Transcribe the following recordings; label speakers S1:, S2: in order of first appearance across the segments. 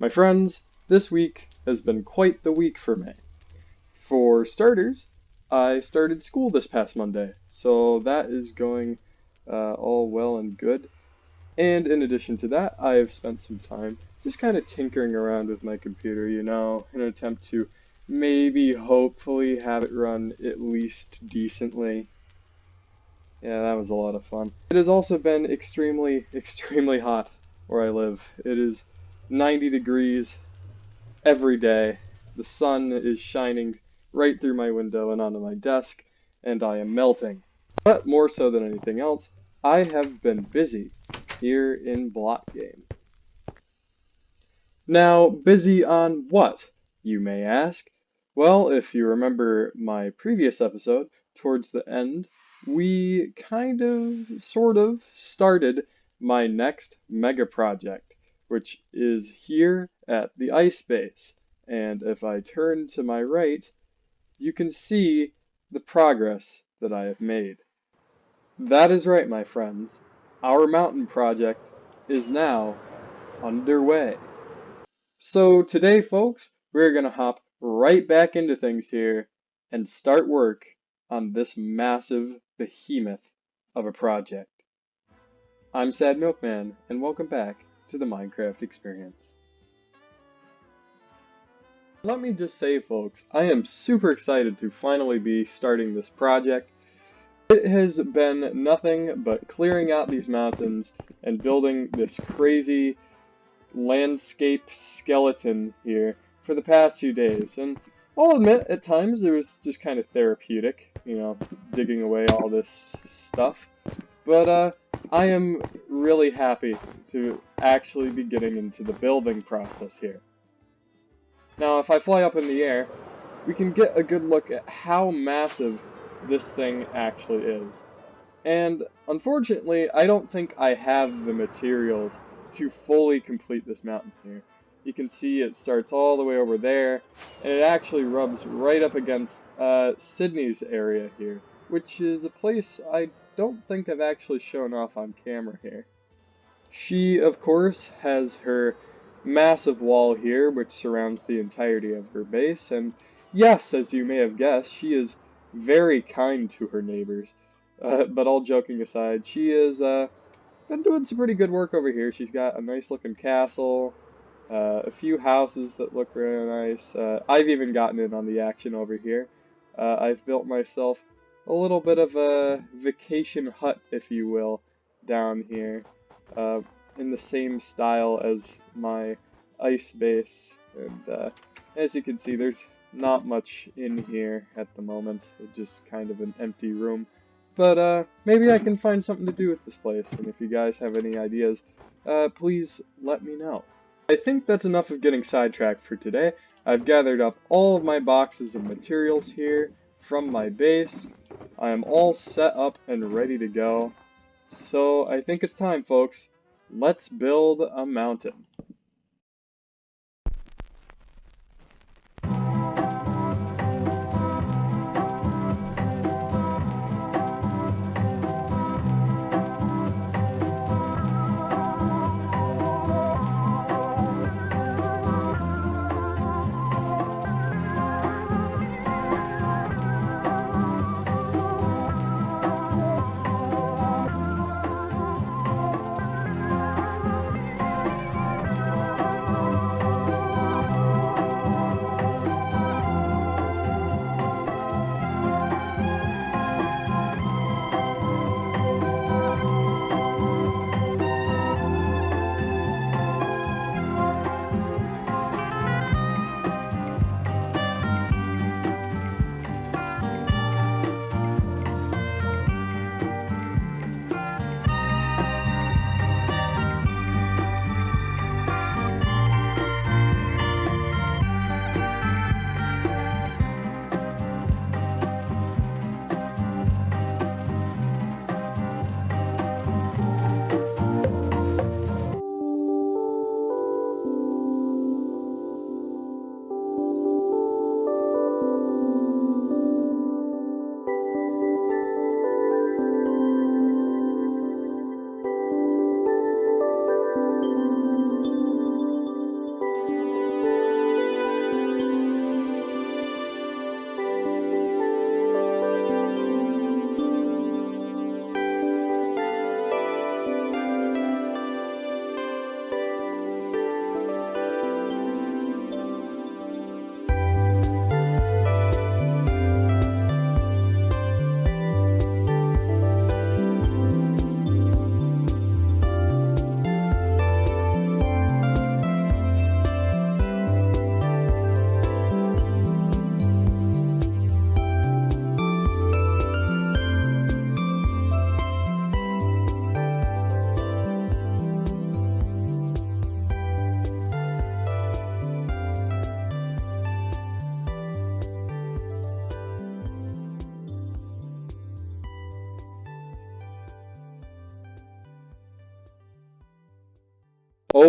S1: My friends, this week has been quite the week for me. For starters, I started school this past Monday, so that is going all well and good. And in addition to that, I have spent some time just kind of tinkering around with my computer, in an attempt to maybe hopefully have it run at least decently. Yeah, that was a lot of fun. It has also been extremely, extremely hot where I live. It is 90 degrees every day. The sun is shining right through my window and onto my desk, and I am melting. But more so than anything else, I have been busy here in Blot Game. Now, busy on what, you may ask? Well, if you remember my previous episode, towards the end, we sort of, started my next mega project, which is here at the ice base. And if I turn to my right, you can see the progress that I have made. That is right, my friends. Our mountain project is now underway. So today, folks, we're going to hop right back into things here and start work on this massive behemoth of a project. I'm Sad Milkman, and welcome back to the Minecraft experience. Let me just say, folks, I am super excited to finally be starting this project. It has been nothing but clearing out these mountains and building this crazy landscape skeleton here for the past few days, and I'll admit at times it was just kind of therapeutic, digging away all this stuff, but I am really happy to actually be getting into the building process here. Now if I fly up in the air, we can get a good look at how massive this thing actually is. And unfortunately, I don't think I have the materials to fully complete this mountain here. You can see it starts all the way over there, and it actually rubs right up against Sydney's area here, which is a place I don't think I've actually shown off on camera here. She, of course, has her massive wall here, which surrounds the entirety of her base, and yes, as you may have guessed, she is very kind to her neighbors. But all joking aside, she has been doing some pretty good work over here. She's got a nice looking castle, a few houses that look really nice. I've even gotten in on the action over here. I've built myself a little bit of a vacation hut, if you will, down here, in the same style as my ice base. And as you can see, there's not much in here at the moment. It's just kind of an empty room. But maybe I can find something to do with this place, and if you guys have any ideas, please let me know. I think that's enough of getting sidetracked for today. I've gathered up all of my boxes of materials here from my base. I am all set up and ready to go. So I think it's time, folks. Let's build a mountain.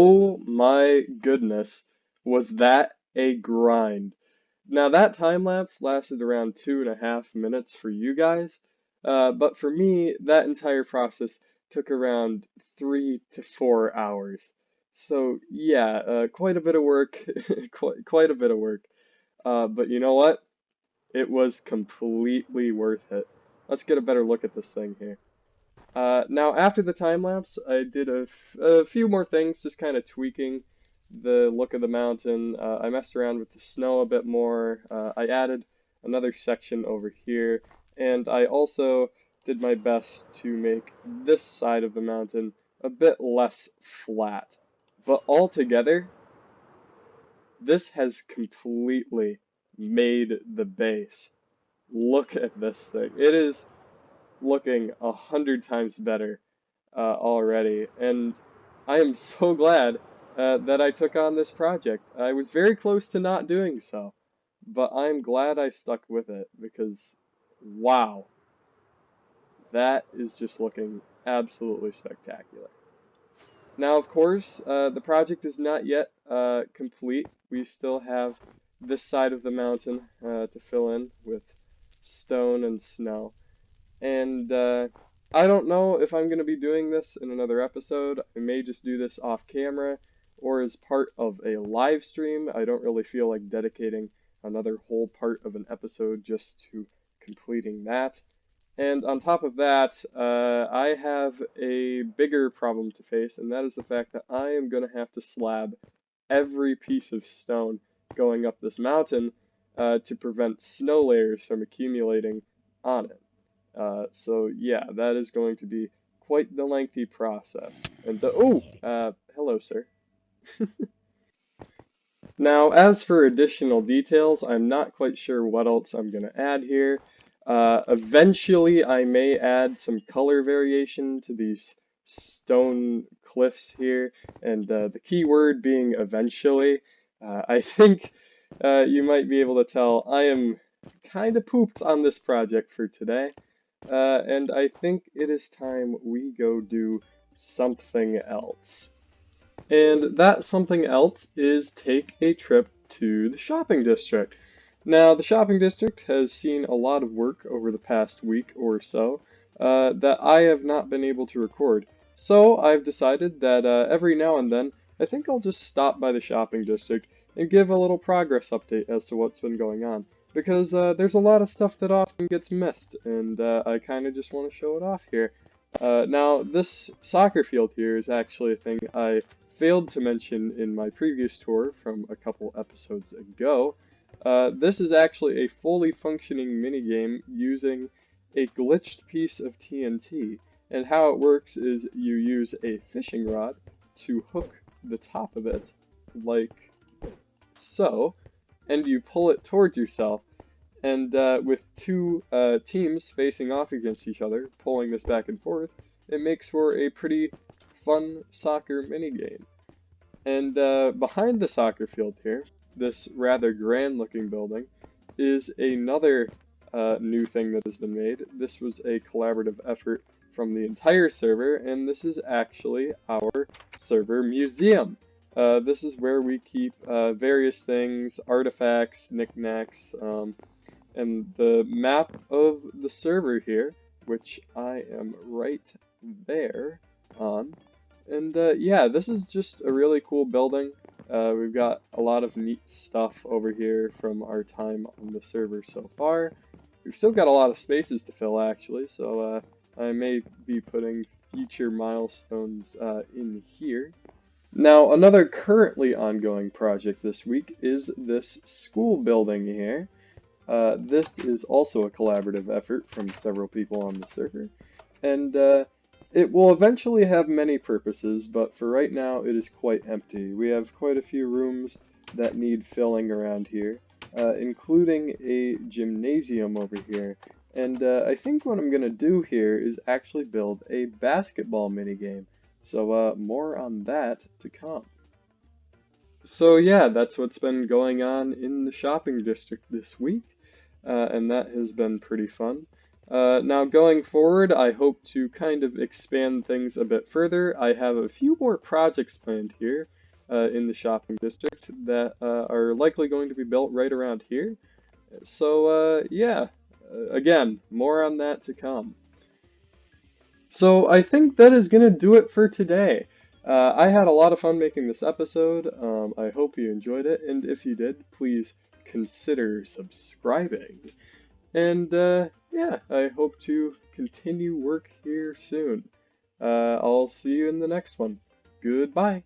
S1: Oh my goodness, was that a grind. Now that time lapse lasted around 2.5 minutes for you guys, but for me, that entire process took around 3 to 4 hours. So yeah, quite a bit of work, quite a bit of work. But you know what? It was completely worth it. Let's get a better look at this thing here. Now, after the time lapse, I did a few more things, just kind of tweaking the look of the mountain. I messed around with the snow a bit more. I added another section over here, and I also did my best to make this side of the mountain a bit less flat. But altogether, this has completely made the base. Look at this thing. It is looking 100 times better already, and I am so glad that I took on this project. I was very close to not doing so, but I'm glad I stuck with it because, wow, that is just looking absolutely spectacular. Now, of course, the project is not yet complete. We still have this side of the mountain to fill in with stone and snow. And I don't know if I'm going to be doing this in another episode. I may just do this off camera or as part of a live stream. I don't really feel like dedicating another whole part of an episode just to completing that. And on top of that, I have a bigger problem to face, and that is the fact that I am going to have to slab every piece of stone going up this mountain to prevent snow layers from accumulating on it. So yeah, that is going to be quite the lengthy process. And hello, sir. Now, as for additional details, I'm not quite sure what else I'm going to add here. Eventually, I may add some color variation to these stone cliffs here, and the key word being eventually. I think you might be able to tell I am kind of pooped on this project for today. And I think it is time we go do something else. And that something else is take a trip to the shopping district. Now, the shopping district has seen a lot of work over the past week or so that I have not been able to record. So I've decided that every now and then, I think I'll just stop by the shopping district and give a little progress update as to what's been going on. Because there's a lot of stuff that often gets missed, and I kind of just want to show it off here. Now, this soccer field here is actually a thing I failed to mention in my previous tour from a couple episodes ago. This is actually a fully functioning minigame using a glitched piece of TNT. And how it works is you use a fishing rod to hook the top of it, like so, and you pull it towards yourself. And with two teams facing off against each other, pulling this back and forth, it makes for a pretty fun soccer minigame. And behind the soccer field here, this rather grand looking building, is another new thing that has been made. This was a collaborative effort from the entire server, and this is actually our server museum. This is where we keep various things, artifacts, knickknacks, and the map of the server here, which I am right there on. And yeah, this is just a really cool building. We've got a lot of neat stuff over here from our time on the server so far. We've still got a lot of spaces to fill actually, so I may be putting future milestones in here. Now, another currently ongoing project this week is this school building here. This is also a collaborative effort from several people on the server, and it will eventually have many purposes, but for right now it is quite empty. We have quite a few rooms that need filling around here, including a gymnasium over here. And I think what I'm going to do here is actually build a basketball minigame. So more on that to come. So yeah, that's what's been going on in the shopping district this week, and that has been pretty fun. Now going forward, I hope to kind of expand things a bit further. I have a few more projects planned here in the shopping district that are likely going to be built right around here. So yeah, again, more on that to come. So I think that is going to do it for today. I had a lot of fun making this episode. I hope you enjoyed it, and if you did, please consider subscribing. And yeah, I hope to continue work here soon. I'll see you in the next one. Goodbye.